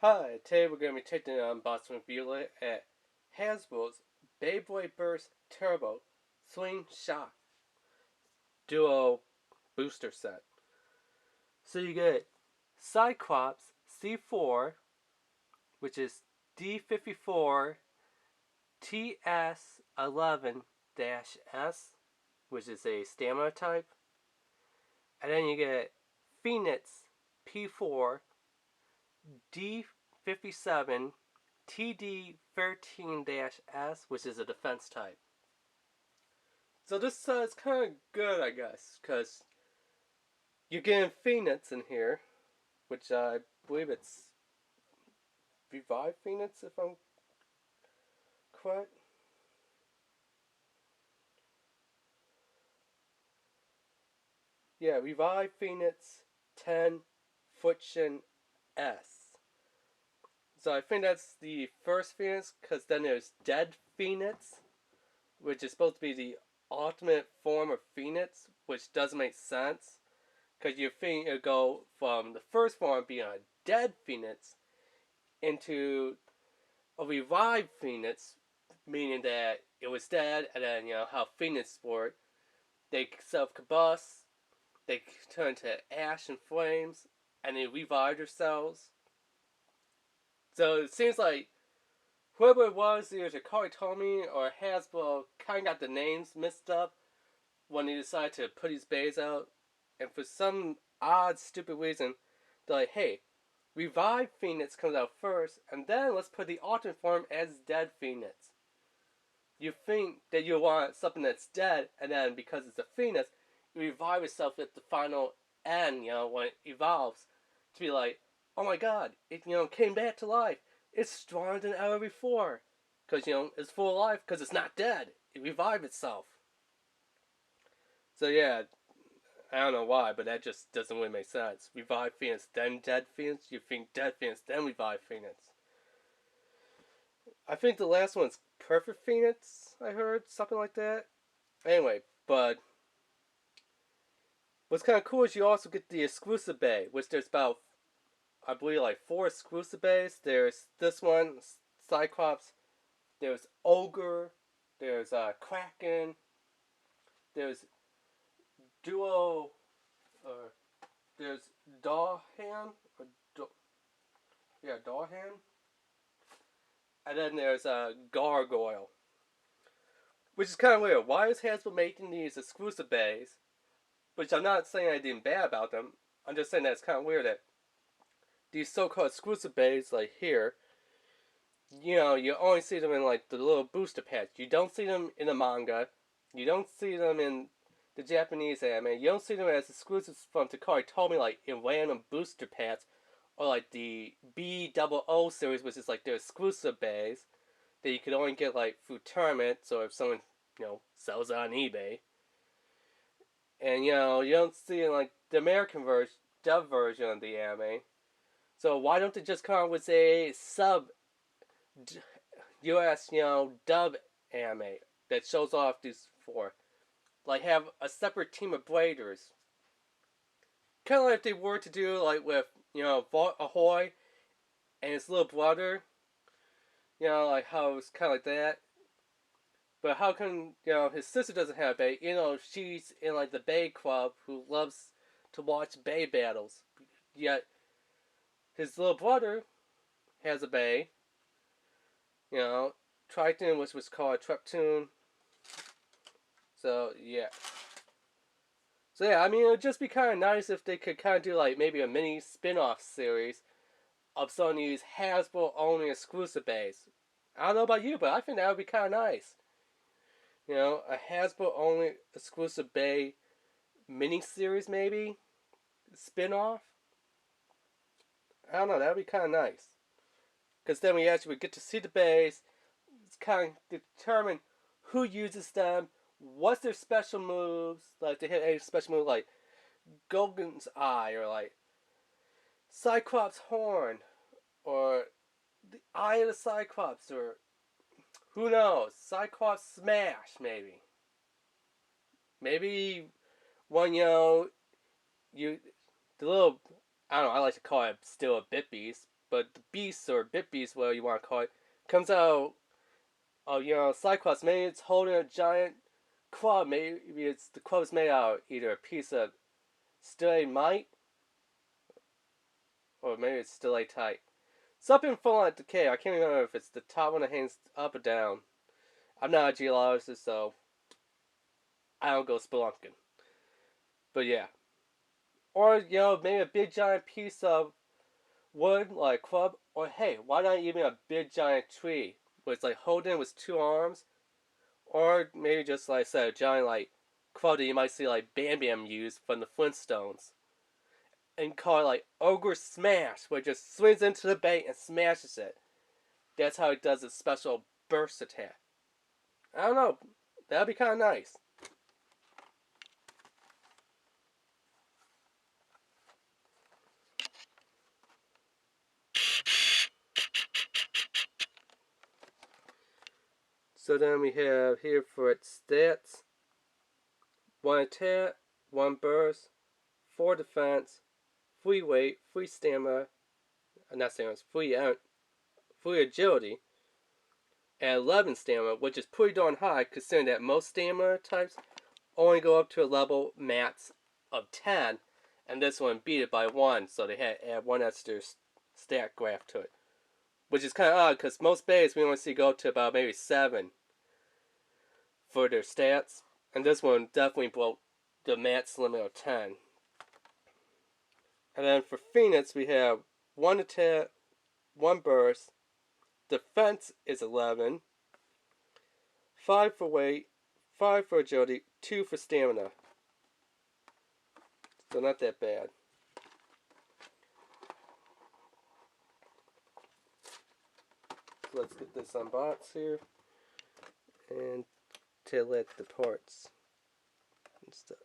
Hi, today we're going to be taking an unboxing review at Hasbro's Beyblade Burst Turbo Swing Shock Duo Booster Set. So you get Cyclops C4, which is D54 TS11-S, which is a stamina type. And then you get Phoenix P4 D57 TD13-S, which is a defense type. So this is kind of good, I guess, because you're getting Phoenix in here, which I believe it's Revive Phoenix, if I'm correct. Yeah, Revive Phoenix 10 Friction S. So I think that's the first Phoenix, because then there's Dead Phoenix, which is supposed to be the ultimate form of Phoenix, which doesn't make sense, because you think it would go from the first form being a dead Phoenix into a revived Phoenix, meaning that it was dead, and then, how Phoenix work. They self-combust, they turn to ash and flames, and they revive themselves. So it seems like whoever it was, either Takari Tomy or Hasbro, kind of got the names mixed up when they decided to put these bays out. And for some odd, stupid reason, they're like, hey, Revive Phoenix comes out first, and then let's put the alternate form as Dead Phoenix. You think that you want something that's dead, and then because it's a Phoenix, you revive yourself at the final end, when it evolves, to be like, oh my god, it, came back to life. It's stronger than ever before. Because, it's full of life, because it's not dead. It revived itself. So yeah, I don't know why, but that just doesn't really make sense. Revive Phoenix, then Dead Phoenix? You think Dead Phoenix, then Revive Phoenix. I think the last one's Perfect Phoenix, I heard, something like that. Anyway, but what's kind of cool is you also get the exclusive bay, which there's about, I believe, like 4 exclusive bays. There's this one, Cyclops. There's Ogre. There's Kraken. There's Duo. There's Dawhan. Dawhan. And then there's Gargoyle. Which is kind of weird. Why is Hasbro making these exclusive bays? Which I'm not saying anything bad about them. I'm just saying that it's kind of weird that these so-called exclusive bays, like here, you only see them in like the little booster packs. You don't see them in the manga. You don't see them in the Japanese anime. You don't see them as exclusives from Takari Tomy, like in random booster packs, or like the BEEBLADE series, which is like their exclusive bays that you could only get like through tournaments or if someone sells it on eBay. And you don't see in like the American version, dub version of the anime. So why don't they just come up with a sub US, dub anime that shows off these 4? Like, have a separate team of bladers. Kind of like if they were to do, like, with, Vault Ahoy and his little brother. Like how it's kind of like that. But how come, his sister doesn't have a bay? She's in, like, the Bay Club who loves to watch Bay battles. Yet, his little brother has a bay. Triton, which was called Treptune. So, yeah. So, yeah, I mean, it would just be kind of nice if they could kind of do, like, maybe a mini spin-off series of some of these Hasbro-only exclusive bays. I don't know about you, but I think that would be kind of nice. A Hasbro-only exclusive bay mini-series, maybe? Spin-off? I don't know, that would be kind of nice. Because then we actually would get to see the bays, kind of determine who uses them, what's their special moves, like they hit any special move like Gogan's Eye or like Cyclops Horn or the Eye of the Cyclops or who knows, Cyclops Smash maybe. Maybe one the little, I don't know, I like to call it still a Bit Beast, but the beast or bit beast, whatever you want to call it, comes out. Oh, Cyclops. Maybe it's holding a giant club. Maybe the club is made out of either a piece of stalagmite or maybe it's stalactite. Something falling like decay. I can't remember if it's the top one that hangs up or down. I'm not a geologist, so I don't go spelunking. But yeah. Or, maybe a big giant piece of wood, like a club. Or hey, why not even a big giant tree? Where it's like holding with two arms. Or maybe just like I said, a giant like club that you might see like Bam Bam use from the Flintstones. And call it like Ogre Smash, where it just swings into the bait and smashes it. That's how it does its special burst attack. I don't know. That'd be kind of nice. So then we have here for its stats: 1 attack, 1 burst, 4 defense, 3 weight, 3 stamina, not stamina, 3 agility, and 11 stamina, which is pretty darn high considering that most stamina types only go up to a level max of 10, and this one beat it by 1, so they had to add 1 extra stat graph to it. Which is kind of odd, because most bays we only see go up to about maybe 7 for their stats, and this one definitely broke the max limit of 10. And then for Phoenix, we have 1 attack, 1 burst, defense is 11, 5 for weight, 5 for agility, 2 for stamina. So not that bad. So let's get this unboxed here and till at the parts and stuff.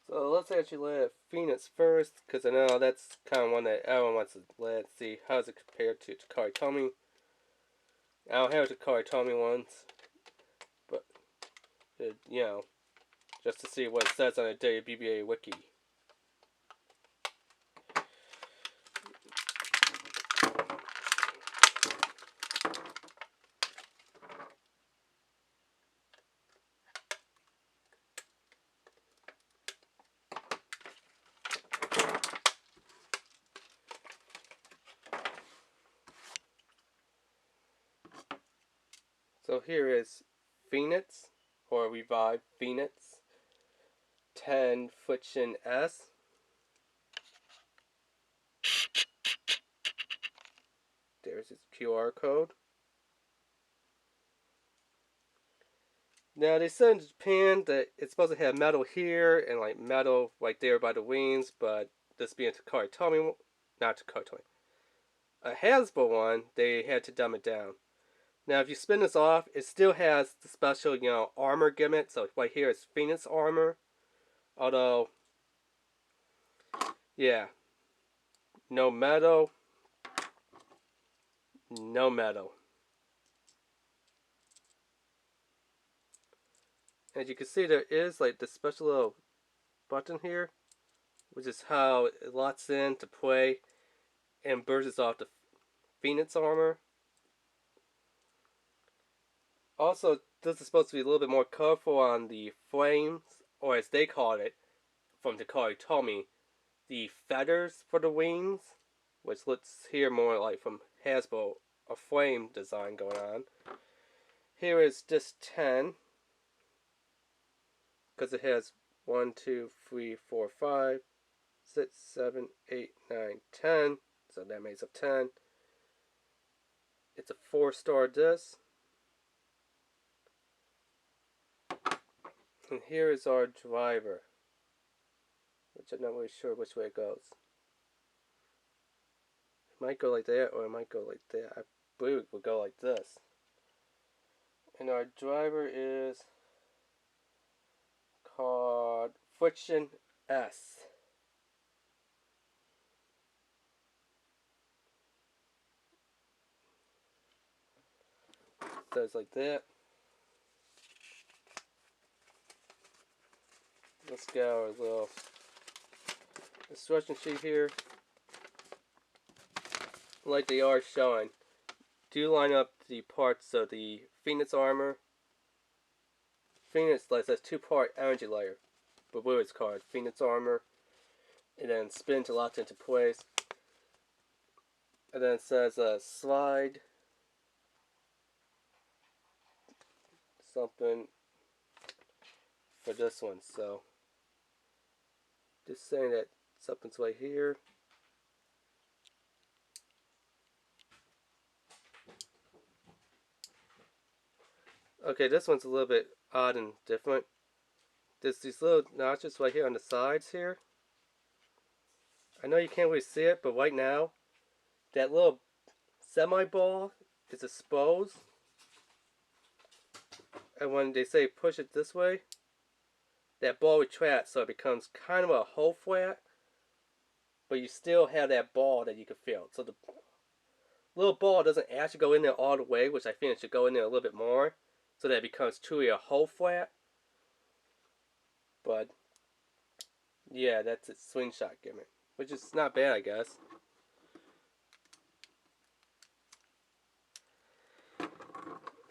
So let's actually look at Phoenix first, because I know that's kind of one that everyone wants to let's see how does it compare to Takari Tomy. I don't have Takari Tomy ones, but just to see what it says on the WBBA wiki. So here is Phoenix, or Revive Phoenix 10 Friction S. There's its QR code. Now they said in Japan that it's supposed to have metal here and like metal right there by the wings, but this being Takari Tomy, not Takari Tomy, a Hasbro one, they had to dumb it down. Now, if you spin this off, it still has the special, armor gimmick. So right here is Phoenix armor. Although, yeah, no metal, no metal. As you can see, there is like this special little button here, which is how it locks in to play and bursts off the Phoenix armor. Also, this is supposed to be a little bit more colorful on the flames, or as they call it, from Takari Tomy, the feathers for the wings, which looks here more like from Hasbro, a flame design going on. Here is just 10, because it has 1, 2, 3, 4, 5, 6, 7, 8, 9, 10, so that makes up 10. It's a 4-star disc. And here is our driver, which I'm not really sure which way it goes. It might go like that, or it might go like that. I believe it would go like this. And our driver is called Friction S. So it's like that. Let's get our little instruction sheet here. Like they are showing, do line up the parts of the Phoenix armor. Phoenix says 2-part energy layer, but what it's called, Phoenix armor, and then spin to lock it into place. And then it says slide something for this one. So just saying that something's right here. Okay, this one's a little bit odd and different. There's these little notches right here on the sides here. I know you can't really see it, but right now, that little semi-ball is exposed. And when they say push it this way, that ball retracts, so it becomes kind of a whole flat, but you still have that ball that you can feel. So the little ball doesn't actually go in there all the way, which I think it should go in there a little bit more, so that it becomes truly a whole flat. But yeah, that's its slingshot gimmick, which is not bad, I guess.